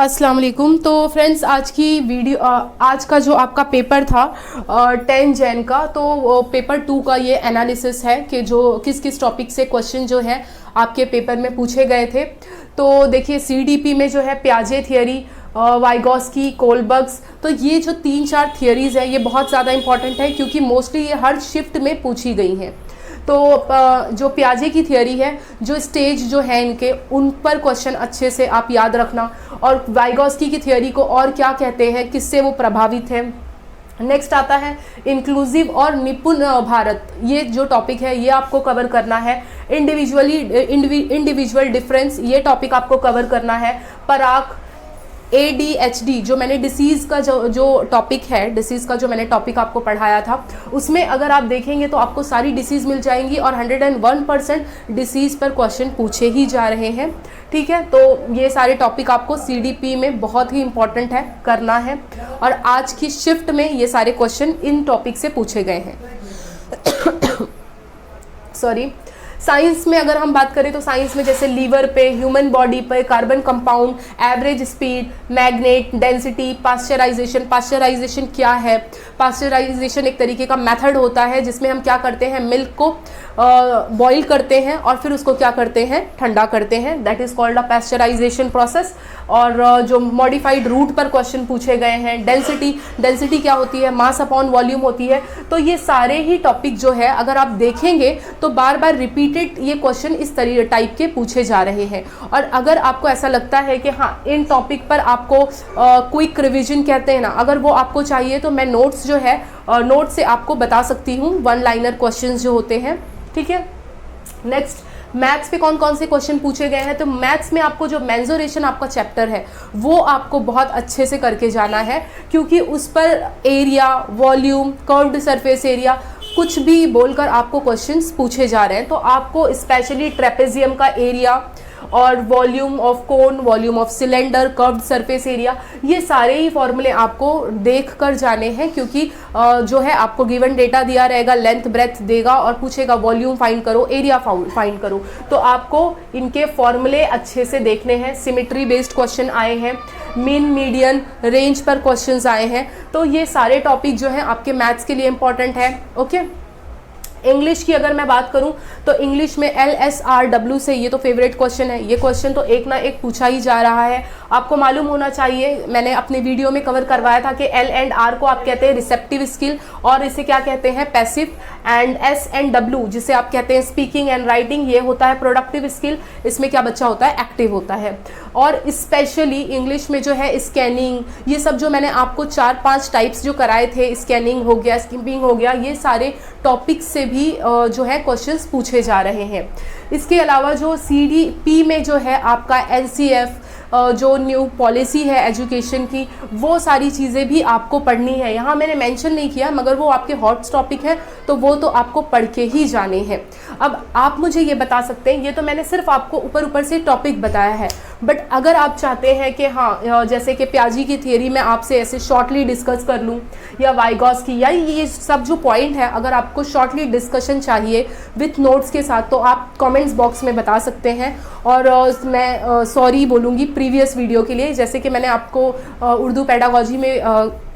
अस्सलाम वालेकुम। तो फ्रेंड्स, आज की वीडियो आज का जो आपका पेपर था 10 जैन का, तो पेपर 2 का ये एनालिसिस है कि जो किस किस टॉपिक से क्वेश्चन जो है आपके पेपर में पूछे गए थे। तो देखिए, सीडीपी में जो है पियाजे थियरी, वाइगॉस्की, कोलबर्ग्स, तो ये जो 3-4 थियरीज़ है ये बहुत ज़्यादा इंपॉर्टेंट है क्योंकि मोस्टली ये हर शिफ्ट में पूछी गई हैं। तो जो पियाजे की थियरी है, जो स्टेज जो है इनके, उन पर क्वेश्चन अच्छे से आप याद रखना। और वाइगॉस्की की थियरी को और क्या कहते हैं, किससे वो प्रभावित है। नेक्स्ट आता है इंक्लूसिव और निपुण भारत, ये जो टॉपिक है ये आपको कवर करना है। इंडिविजुअल डिफरेंस, ये टॉपिक आपको कवर करना है। पराग, ADHD, जो मैंने डिसीज़ का जो टॉपिक है, डिसीज़ का जो मैंने टॉपिक आपको पढ़ाया था, उसमें अगर आप देखेंगे तो आपको सारी डिसीज़ मिल जाएंगी और 101% डिसीज़ पर क्वेश्चन पूछे ही जा रहे हैं। ठीक है, तो ये सारे टॉपिक आपको CDP में बहुत ही इंपॉर्टेंट है, करना है। और आज की शिफ्ट में ये सारे क्वेश्चन इन टॉपिक से पूछे गए हैं। सॉरी। साइंस में अगर हम बात करें तो साइंस में जैसे लीवर पे, ह्यूमन बॉडी पे, carbon compound, average speed, magnet, density, pasteurization. Pasteurization क्या है? पास्चराइजेशन एक तरीके का मेथड होता है जिसमें हम क्या करते हैं, मिल्क को बॉईल करते हैं और फिर उसको क्या करते हैं, ठंडा करते हैं। That is called a pasteurization process. और जो मॉडिफाइड रूट पर क्वेश्चन पूछे गए हैं, डेंसिटी, डेंसिटी क्या होती है, मास अपॉन वॉल्यूम होती है। तो ये सारे ही टॉपिक जो है अगर आप देखेंगे तो बार बार रिपीटेड ये क्वेश्चन इस तरीके टाइप के पूछे जा रहे हैं। और अगर आपको ऐसा लगता है कि हाँ, इन टॉपिक पर आपको क्विक रिविजन कहते हैं ना, अगर वो आपको चाहिए तो मैं नोट्स जो है नोट से आपको बता सकती हूँ, 1 लाइनर क्वेश्चन जो होते हैं। ठीक है। नेक्स्ट, मैथ्स पे कौन कौन से क्वेश्चन पूछे गए हैं। तो मैथ्स में आपको जो मेंसुरेशन आपका चैप्टर है वो आपको बहुत अच्छे से करके जाना है क्योंकि उस पर area, volume, curved surface area, कुछ भी बोलकर आपको क्वेश्चंस पूछे जा रहे हैं। तो आपको स्पेशली ट्रेपेजियम का एरिया और volume of cone, volume of cylinder, curved surface area, ये सारे ही फॉर्मूले आपको देख कर जाने हैं क्योंकि जो है आपको गिवन डेटा दिया रहेगा, लेंथ ब्रेथ देगा और पूछेगा वॉल्यूम फाइंड करो, एरिया फाइंड करो। तो आपको इनके फॉर्मूले अच्छे से देखने हैं। सिमेट्री बेस्ड क्वेश्चन आए हैं, मीन, मीडियन, रेंज पर क्वेश्चंस आए हैं। तो ये सारे टॉपिक जो हैं आपके मैथ्स के लिए इंपॉर्टेंट है। ओके। इंग्लिश की अगर मैं बात करूं तो इंग्लिश में LSRW से, ये तो फेवरेट क्वेश्चन है, ये क्वेश्चन तो एक ना एक पूछा ही जा रहा है। आपको मालूम होना चाहिए, मैंने अपने वीडियो में कवर करवाया था कि L एंड R को आप कहते हैं रिसेप्टिव स्किल और इसे क्या कहते हैं, passive. And S and W जिसे आप कहते हैं स्पीकिंग एंड राइटिंग, ये होता है प्रोडक्टिव स्किल। इसमें क्या बच्चा होता है, एक्टिव होता है। और स्पेशली इंग्लिश में जो है स्कैनिंग, ये सब जो मैंने आपको 4-5 टाइप्स जो कराए थे, स्कैनिंग हो गया, स्किपिंग हो गया, ये सारे टॉपिक से भी जो है क्वेश्चंस पूछे जा रहे हैं। इसके अलावा जो CDP में जो है आपका NCF, जो न्यू पॉलिसी है एजुकेशन की, वो सारी चीज़ें भी आपको पढ़नी है। यहाँ मैंने मेंशन नहीं किया मगर वो आपके हॉट टॉपिक है तो वो तो आपको पढ़ के ही जाने हैं। अब आप मुझे ये बता सकते हैं, ये तो मैंने सिर्फ आपको ऊपर से टॉपिक बताया है, बट अगर आप चाहते हैं कि हाँ, जैसे कि पियाजे की थियरी में आपसे ऐसे शॉर्टली डिस्कस कर लूँ, या वाइगॉस्की, या ये सब जो पॉइंट है, अगर आपको शॉर्टली डिस्कशन चाहिए विथ नोट्स के साथ तो आप कमेंट्स बॉक्स में बता सकते हैं। और मैं सॉरी बोलूँगी प्रीवियस वीडियो के लिए, जैसे कि मैंने आपको उर्दू पेडागॉजी में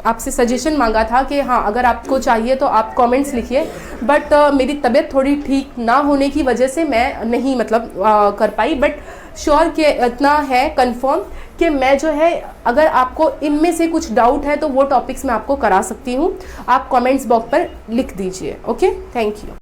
आपसे सजेशन मांगा था कि हाँ, अगर आपको चाहिए तो आप कमेंट्स लिखिए, बट मेरी तबीयत थोड़ी ठीक ना होने की वजह से मैं नहीं कर पाई। बट श्योर कि इतना है कंफर्म कि मैं जो है, अगर आपको इनमें से कुछ डाउट है तो वो टॉपिक्स मैं आपको करा सकती हूँ। आप कमेंट्स बॉक्स पर लिख दीजिए। Okay, thank you.